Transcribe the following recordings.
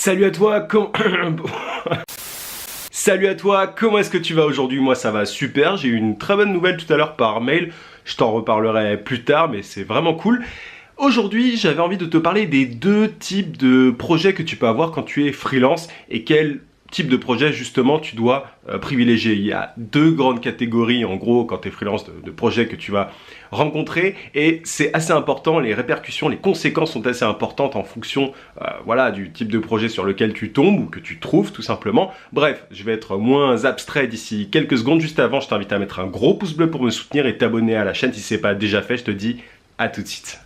Salut à toi, Salut à toi, comment est-ce que tu vas aujourd'hui? Moi ça va super, j'ai eu une très bonne nouvelle tout à l'heure par mail, je t'en reparlerai plus tard mais c'est vraiment cool. Aujourd'hui j'avais envie de te parler des deux types de projets que tu peux avoir quand tu es freelance et quel type de projet justement tu dois privilégier. Il y a deux grandes catégories en gros quand tu es freelance de projets que tu vas rencontrer et c'est assez important, les répercussions, les conséquences sont assez importantes en fonction voilà, du type de projet sur lequel tu tombes ou que tu trouves tout simplement. Bref, je vais être moins abstrait d'ici quelques secondes. Juste avant, je t'invite à mettre un gros pouce bleu pour me soutenir et t'abonner à la chaîne si ce n'est pas déjà fait. Je te dis à tout de suite.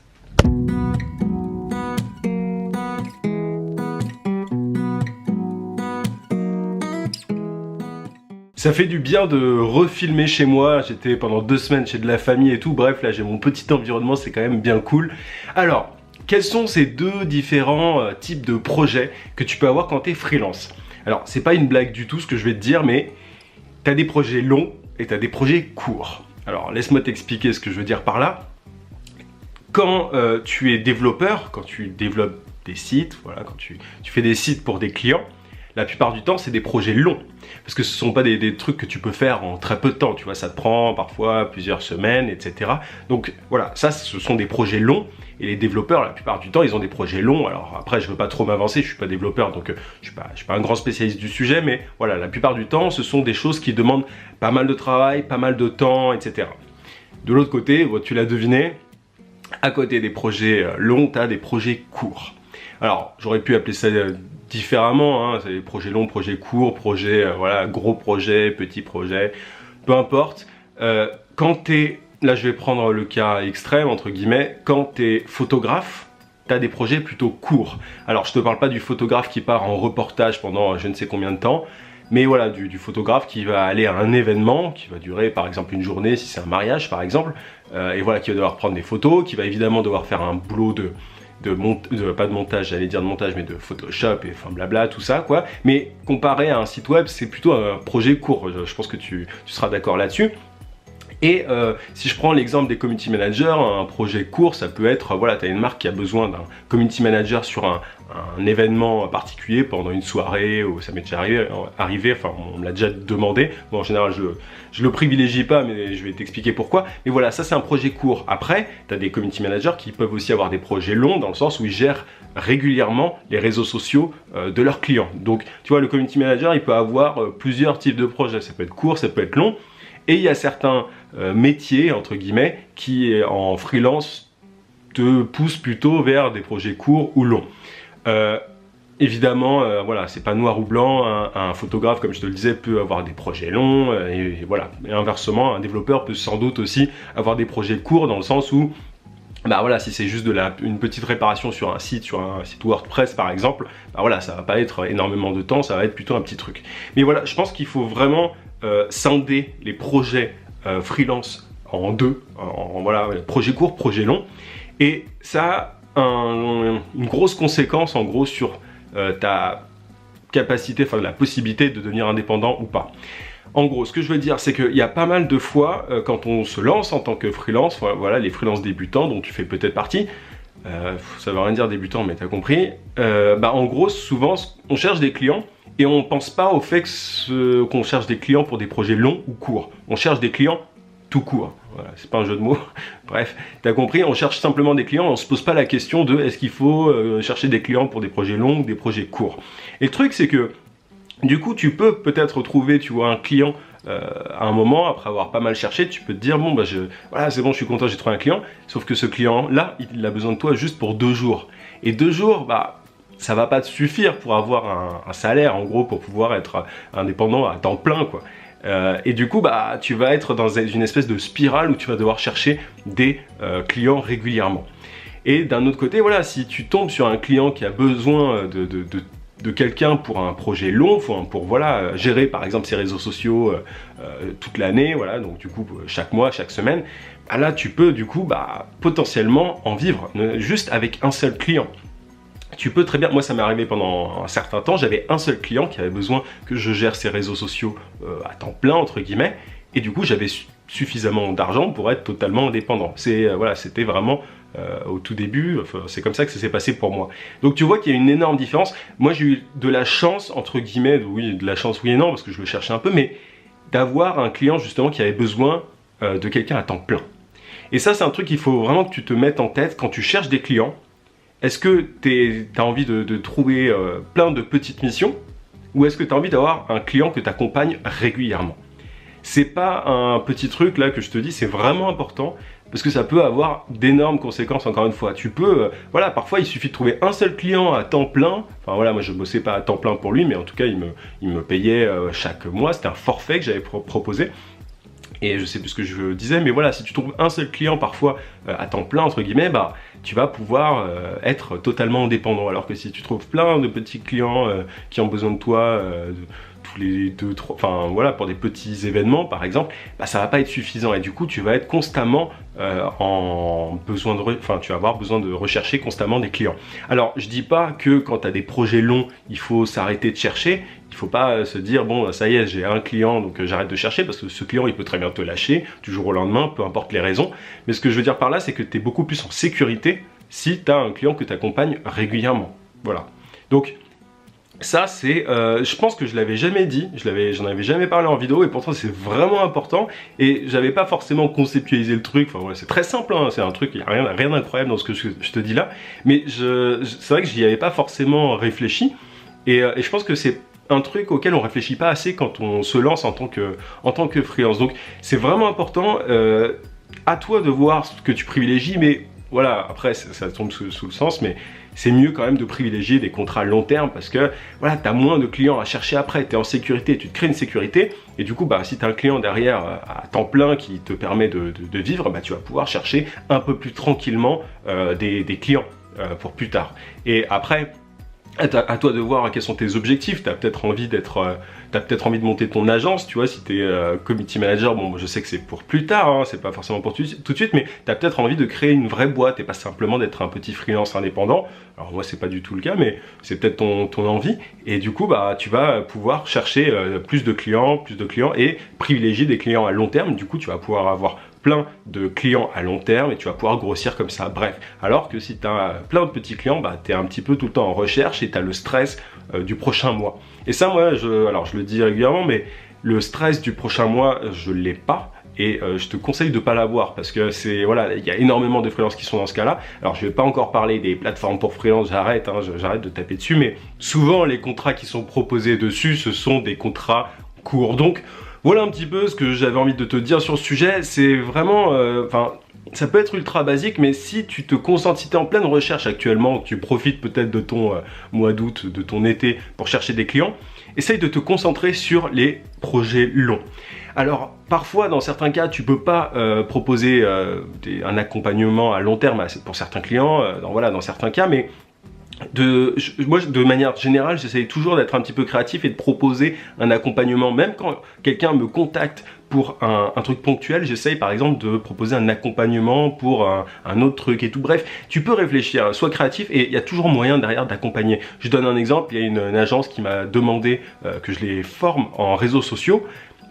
Ça fait du bien de refilmer chez moi, j'étais pendant 2 semaines chez de la famille et tout, bref là j'ai mon petit environnement, c'est quand même bien cool. Alors, quels sont ces deux différents types de projets que tu peux avoir quand tu es freelance? Alors, c'est pas une blague du tout ce que je vais te dire, mais tu as des projets longs et tu as des projets courts. Alors, laisse-moi t'expliquer ce que je veux dire par là. Quand tu es développeur, quand tu développes des sites, voilà, quand tu fais des sites pour des clients, la plupart du temps, c'est des projets longs. Parce que ce ne sont pas des trucs que tu peux faire en très peu de temps. Tu vois, ça te prend parfois plusieurs semaines, etc. Donc voilà, ça, ce sont des projets longs. Et les développeurs, la plupart du temps, ils ont des projets longs. Alors après, je ne veux pas trop m'avancer, je ne suis pas développeur, donc je ne suis pas un grand spécialiste du sujet. Mais voilà, la plupart du temps, ce sont des choses qui demandent pas mal de travail, pas mal de temps, etc. De l'autre côté, tu l'as deviné, à côté des projets longs, tu as des projets courts. Alors, j'aurais pu appeler ça différemment, hein. C'est des projets longs, projets courts, projets, voilà, gros projets, petits projets, peu importe. Quand tu es, là je vais prendre le cas extrême, entre guillemets, quand tu es photographe, tu as des projets plutôt courts. Alors, je te parle pas du photographe qui part en reportage pendant je ne sais combien de temps, mais voilà, du photographe qui va aller à un événement, qui va durer par exemple une journée, si c'est un mariage par exemple, et voilà, qui va devoir prendre des photos, qui va évidemment devoir faire un boulot pas de montage, j'allais dire de montage, mais de Photoshop et enfin blabla, tout ça quoi. Mais comparé à un site web, c'est plutôt un projet court. Je pense que tu seras d'accord là-dessus. Et si je prends l'exemple des community managers, un projet court, ça peut être, voilà, tu as une marque qui a besoin d'un community manager sur un événement particulier pendant une soirée, ou ça m'est déjà arrivé, enfin on me l'a déjà demandé. Bon, en général, je le privilégie pas, mais je vais t'expliquer pourquoi. Mais voilà, ça c'est un projet court. Après, tu as des community managers qui peuvent aussi avoir des projets longs, dans le sens où ils gèrent régulièrement les réseaux sociaux de leurs clients. Donc, tu vois, le community manager, il peut avoir plusieurs types de projets. Ça peut être court, ça peut être long. Et il y a certains métiers, entre guillemets, qui en freelance te poussent plutôt vers des projets courts ou longs. Évidemment, voilà, c'est pas noir ou blanc. Un photographe, comme je te le disais, peut avoir des projets longs. Et voilà. Et inversement, un développeur peut sans doute aussi avoir des projets courts, dans le sens où, bah voilà, si c'est juste une petite réparation sur un site WordPress par exemple, bah voilà, ça va pas être énormément de temps, ça va être plutôt un petit truc. Mais voilà, je pense qu'il faut vraiment scinder les projets freelance en deux, voilà, projet court, projet long, et ça a une grosse conséquence en gros sur ta capacité, enfin la possibilité de devenir indépendant ou pas. En gros, ce que je veux dire, c'est qu'il y a pas mal de fois, quand on se lance en tant que freelance, voilà, les freelances débutants dont tu fais peut-être partie, ça veut rien dire débutant, mais t'as compris, bah en gros, souvent, on cherche des clients, et on ne pense pas au fait qu'on cherche des clients pour des projets longs ou courts. On cherche des clients tout court. Voilà, c'est pas un jeu de mots. Bref, tu as compris, on cherche simplement des clients, on ne se pose pas la question de est-ce qu'il faut chercher des clients pour des projets longs ou des projets courts. Et le truc, c'est que du coup, tu peux peut-être trouver, tu vois, un client à un moment, après avoir pas mal cherché, tu peux te dire, bon, bah, voilà, c'est bon, je suis content, j'ai trouvé un client. Sauf que ce client-là, il a besoin de toi juste pour 2 jours. Et 2 jours, bah, ça va pas te suffire pour avoir un salaire, en gros, pour pouvoir être indépendant à temps plein, quoi. Et du coup, bah, tu vas être dans une espèce de spirale où tu vas devoir chercher des clients régulièrement. Et d'un autre côté, voilà, si tu tombes sur un client qui a besoin de quelqu'un pour un projet long, pour voilà, gérer par exemple ses réseaux sociaux toute l'année, voilà, donc du coup chaque mois, chaque semaine, bah là tu peux du coup bah, potentiellement en vivre juste avec un seul client. Tu peux très bien, moi ça m'est arrivé pendant un certain temps, j'avais un seul client qui avait besoin que je gère ses réseaux sociaux à temps plein entre guillemets, et du coup j'avais suffisamment d'argent pour être totalement indépendant. Voilà, c'était vraiment au tout début. Enfin, c'est comme ça que ça s'est passé pour moi. Donc tu vois qu'il y a une énorme différence. Moi j'ai eu de la chance, entre guillemets, oui, de la chance oui et non, parce que je le cherchais un peu, mais d'avoir un client justement qui avait besoin de quelqu'un à temps plein. Et ça c'est un truc qu'il faut vraiment que tu te mettes en tête quand tu cherches des clients. Est-ce que tu as envie de trouver plein de petites missions, ou est-ce que tu as envie d'avoir un client que tu accompagnes régulièrement? C'est pas un petit truc là que je te dis, c'est vraiment important parce que ça peut avoir d'énormes conséquences encore une fois. Tu peux, voilà, parfois il suffit de trouver un seul client à temps plein. Enfin voilà, moi je bossais pas à temps plein pour lui, mais en tout cas il me payait chaque mois. C'était un forfait que j'avais proposé. Et je sais plus ce que je disais, mais voilà, si tu trouves un seul client parfois à temps plein, entre guillemets, bah, tu vas pouvoir être totalement indépendant. Alors que si tu trouves plein de petits clients qui ont besoin de toi tous les 2-3, enfin voilà, pour des petits événements par exemple, bah, ça va pas être suffisant. Et du coup, tu vas être constamment tu vas avoir besoin de rechercher constamment des clients. Alors, je dis pas que quand tu as des projets longs, il faut s'arrêter de chercher. Il faut pas se dire, bon, ça y est, j'ai un client, donc j'arrête de chercher, parce que ce client, il peut très bien te lâcher du jour au lendemain, peu importe les raisons. Mais ce que je veux dire par là, c'est que tu es beaucoup plus en sécurité si tu as un client que tu accompagnes régulièrement. Voilà. Donc, ça, c'est, je pense que je l'avais jamais dit, j'en avais jamais parlé en vidéo, et pourtant c'est vraiment important. Et j'avais pas forcément conceptualisé le truc. Enfin voilà, c'est très simple, hein, c'est un truc, il n'y a rien d'incroyable dans ce que je te dis là. Mais c'est vrai que j'y avais pas forcément réfléchi. Et je pense que c'est un truc auquel on réfléchit pas assez quand on se lance en tant que freelance. Donc c'est vraiment important. À toi de voir ce que tu privilégies, mais voilà, après ça tombe sous le sens, mais c'est mieux quand même de privilégier des contrats long terme parce que voilà, tu as moins de clients à chercher après, tu es en sécurité, tu te crées une sécurité et du coup bah, si tu as un client derrière à temps plein qui te permet de vivre, bah, tu vas pouvoir chercher un peu plus tranquillement des clients pour plus tard. Et après, à toi de voir quels sont tes objectifs. Tu as peut-être envie de monter ton agence, tu vois, si tu es community manager. Bon, je sais que c'est pour plus tard, hein, c'est pas forcément pour tout de suite, mais tu as peut-être envie de créer une vraie boîte et pas simplement d'être un petit freelance indépendant. Alors moi, c'est pas du tout le cas, mais c'est peut-être ton envie. Et du coup, bah, tu vas pouvoir chercher plus de clients et privilégier des clients à long terme. Du coup, tu vas pouvoir avoir plein de clients à long terme et tu vas pouvoir grossir comme ça. Bref, alors que si tu as plein de petits clients, bah, tu es un petit peu tout le temps en recherche et tu as le stress du prochain mois. Et ça, moi, je le dis régulièrement, mais le stress du prochain mois, je l'ai pas. Et je te conseille de ne pas l'avoir parce que c'est voilà, il y a énormément de freelances qui sont dans ce cas-là. Alors je vais pas encore parler des plateformes pour freelance, j'arrête de taper dessus, mais souvent les contrats qui sont proposés dessus, ce sont des contrats courts. Donc voilà un petit peu ce que j'avais envie de te dire sur ce sujet. C'est vraiment, ça peut être ultra basique, mais si tu te concentres, si tu es en pleine recherche actuellement, que tu profites peut-être de ton mois d'août, de ton été pour chercher des clients, essaye de te concentrer sur les projets longs. Alors, parfois, dans certains cas, tu peux pas proposer un accompagnement à long terme pour certains clients, dans certains cas, mais moi, de manière générale, j'essaye toujours d'être un petit peu créatif et de proposer un accompagnement. Même quand quelqu'un me contacte pour un truc ponctuel, j'essaye par exemple de proposer un accompagnement pour un autre truc et tout. Bref, tu peux réfléchir, sois créatif et il y a toujours moyen derrière d'accompagner. Je donne un exemple, il y a une agence qui m'a demandé que je les forme en réseaux sociaux.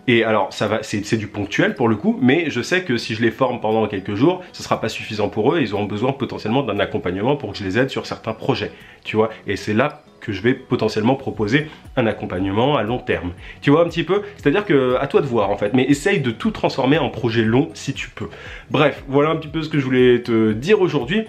Et alors, c'est du ponctuel pour le coup, mais je sais que si je les forme pendant quelques jours, ce ne sera pas suffisant pour eux. Ils auront besoin potentiellement d'un accompagnement pour que je les aide sur certains projets, tu vois. Et c'est là que je vais potentiellement proposer un accompagnement à long terme. Tu vois un petit peu? C'est-à-dire que à toi de voir en fait, mais essaye de tout transformer en projet long si tu peux. Bref, voilà un petit peu ce que je voulais te dire aujourd'hui.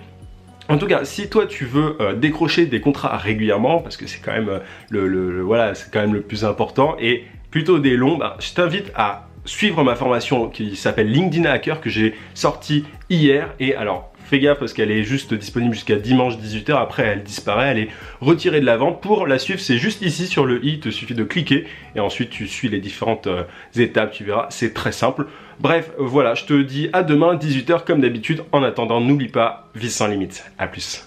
En tout cas, si toi tu veux décrocher des contrats régulièrement, parce que c'est quand même c'est quand même le plus important, et plutôt des longs, bah, je t'invite à suivre ma formation qui s'appelle LinkedIn Hacker que j'ai sortie hier. Et alors, fais gaffe parce qu'elle est juste disponible jusqu'à dimanche 18 h. Après, elle disparaît, elle est retirée de la vente. Pour la suivre, c'est juste ici sur le i, il te suffit de cliquer et ensuite tu suis les différentes étapes, tu verras, c'est très simple. Bref, voilà, je te dis à demain 18 h comme d'habitude. En attendant, n'oublie pas, vie sans limite. À plus.